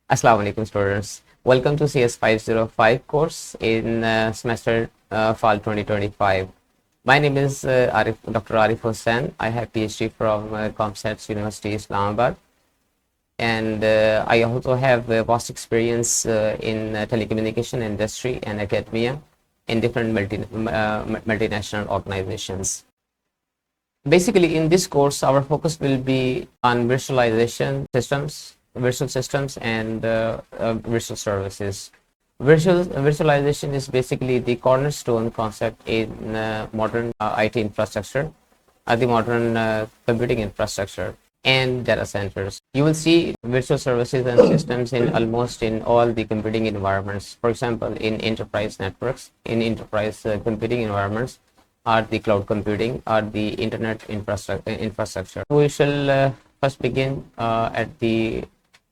Assalamu alaikum students. Welcome to CS505 course in semester fall 2025. My name is Dr. Arif Hussain. I have PhD from ComStats University Islamabad, and I also have vast experience in telecommunication industry and academia in different multinational organizations. Basically, in this course, our focus will be on virtual systems, and virtual services. Virtualization is basically the cornerstone concept in modern IT infrastructure, the modern computing infrastructure, and data centers. You will see virtual services and systems in almost in all the computing environments. For example, in enterprise networks, in enterprise computing environments, are the cloud computing, or the internet infrastructure. We shall first begin at the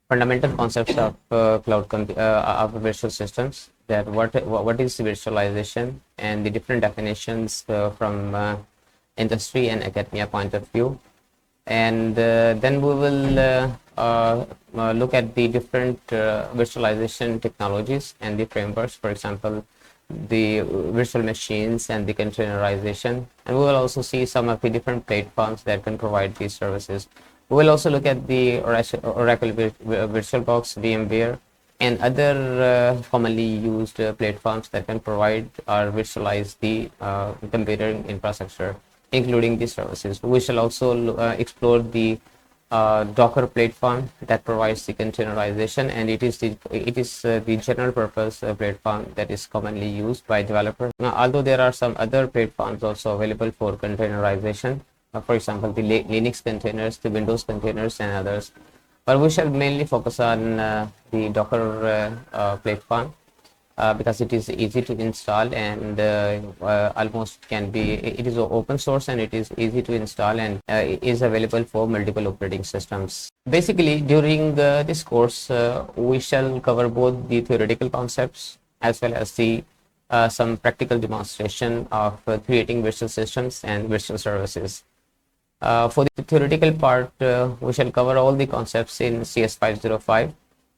fundamental concepts of of virtual systems. That what is virtualization, and the different definitions from industry and academia point of view, and then we will look at the different virtualization technologies and the frameworks. For example, the virtual machines and the containerization, and we will also see some of the different platforms that can provide these services. We will also look at the Oracle VirtualBox, VMware, and other commonly used platforms that can provide or virtualize the computing infrastructure, including these services. We shall also explore the Docker platform that provides the containerization, and it is the general purpose platform that is commonly used by developers. Now, although there are some other platforms also available for containerization, for example, the Linux containers, the Windows containers, and others. But we shall mainly focus on the Docker platform because it is easy to install, and almost can be, it is open source, and it is easy to install, and is available for multiple operating systems. Basically, during this course, we shall cover both the theoretical concepts as well as the some practical demonstration of creating virtual systems and virtual services. For the theoretical part, we shall cover all the concepts in CS505,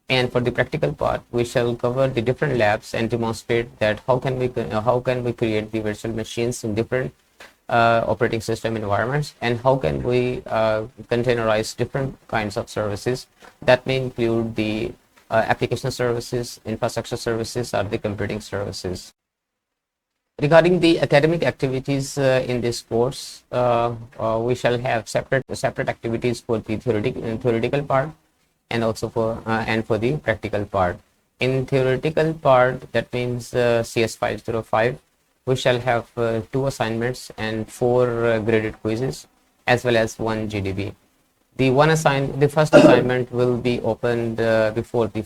and for the practical part, we shall cover the different labs and demonstrate that how can we create the virtual machines in different operating system environments, and how can we containerize different kinds of services that may include the application services, infrastructure services, or the computing services. Regarding the academic activities in this course, we shall have separate activities for the theoretical part, and also for the practical part. In theoretical part, that means CS505, we shall have 2 assignments and 4 graded quizzes, as well as 1 GDB. The first assignment will be opened before the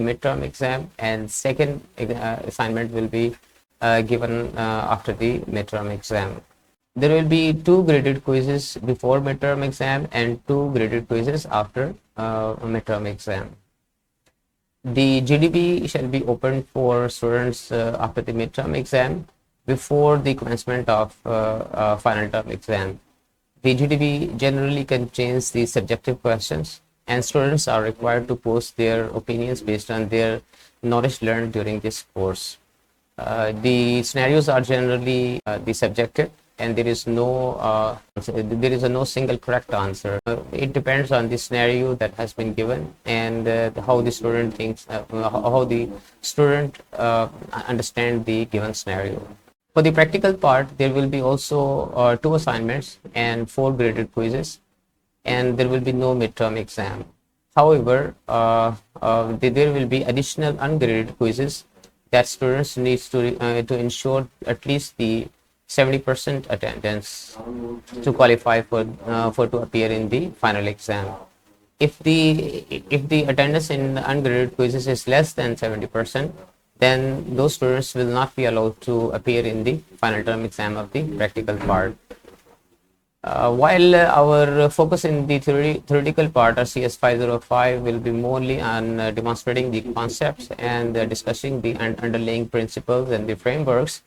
midterm exam, and second assignment will be given after the midterm exam. There will be 2 graded quizzes before midterm exam and 2 graded quizzes after midterm exam. The GDB shall be opened for students after the midterm exam, before the commencement of final term exam. The GDB generally contains the subjective questions, and students are required to post their opinions based on their knowledge learned during this course. The scenarios are generally the subjective, and there is no single correct answer. It depends on the scenario that has been given, and how the student thinks, how the student understand the given scenario. For the practical part, there will be also 2 assignments and 4 graded quizzes, and there will be no midterm exam. However, there will be additional ungraded quizzes that students needs to ensure at least the 70% attendance to qualify for to appear in the final exam. If the attendance in ungraded quizzes is less than 70%, then those students will not be allowed to appear in the final term exam of the practical part. While our focus in the theoretical part, or CS505, will be mostly on demonstrating the concepts and discussing the underlying principles and the frameworks,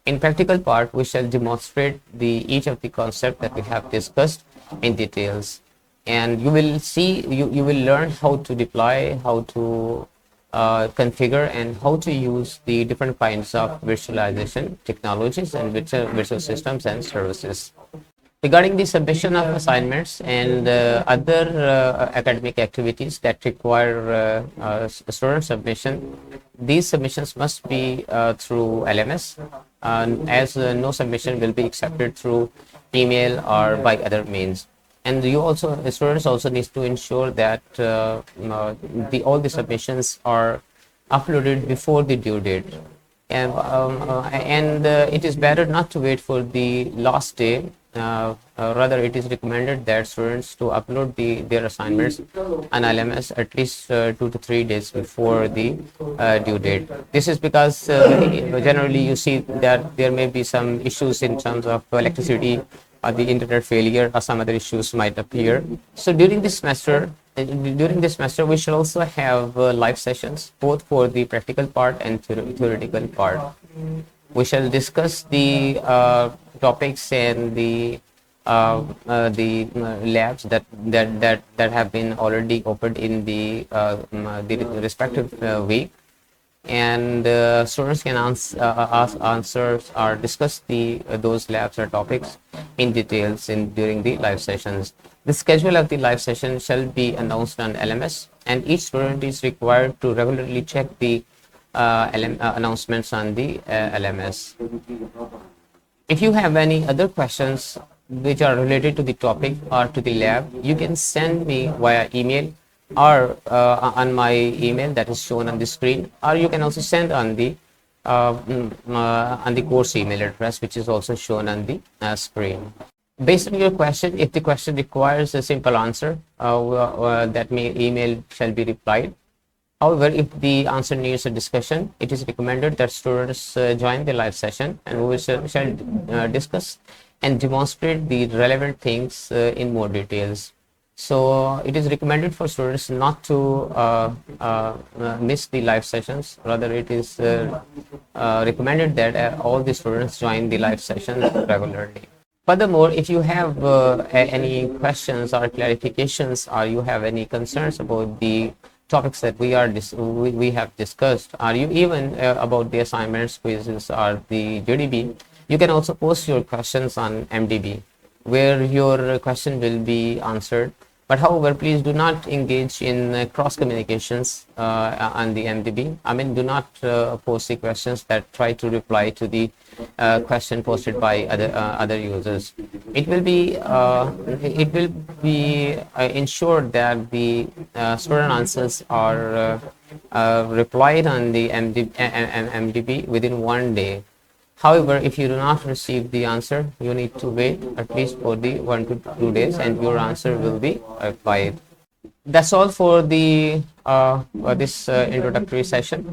in practical part, we shall demonstrate each of the concepts that we have discussed in details. and you will see, you will learn how to deploy, how to configure, and how to use the different kinds of virtualization technologies and virtual systems and services. Regarding the submission of assignments and other academic activities that require student submission, these submissions must be through LMS, as no submission will be accepted through email or by other means. And students also need to ensure that all the submissions are uploaded before the due date. And it is better not to wait for the last day. Rather, it is recommended that students to upload their assignments on LMS at least 2 to 3 days before the due date. This is because generally you see that there may be some issues in terms of electricity, or the internet failure, or some other issues might appear. So during this semester, we should also have live sessions, both for the practical part and theoretical part. We shall discuss the topics and the labs that have been already opened in the respective week, and students can ask answers or discuss those labs or topics in details during the live sessions. The schedule of the live session shall be announced on LMS, and each student is required to regularly check the announcements on the LMS. If you have any other questions which are related to the topic or to the lab, you can send me via email or on my email that is shown on the screen, or you can also send on the course email address, which is also shown on the screen. Based on your question, if the question requires a simple answer, that email shall be replied. However, if the answer needs a discussion, it is recommended that students join the live session, and we shall discuss and demonstrate the relevant things in more details. So it is recommended for students not to miss the live sessions. Rather, it is recommended that all the students join the live sessions regularly. Furthermore, if you have any questions or clarifications, or you have any concerns about the topics that we have discussed, or you even about the assignments, quizzes, or the JDB, you can also post your questions on MDB, where your question will be answered. But however, please do not engage in cross communications on the MDB. I mean, do not post the questions that try to reply to the question posted by other users. It will be ensured that the student answers are replied on the MDB within 1 day. However, if you do not receive the answer, you need to wait at least for the 1 to 2 days, and your answer will be replied. That's all for the this introductory session.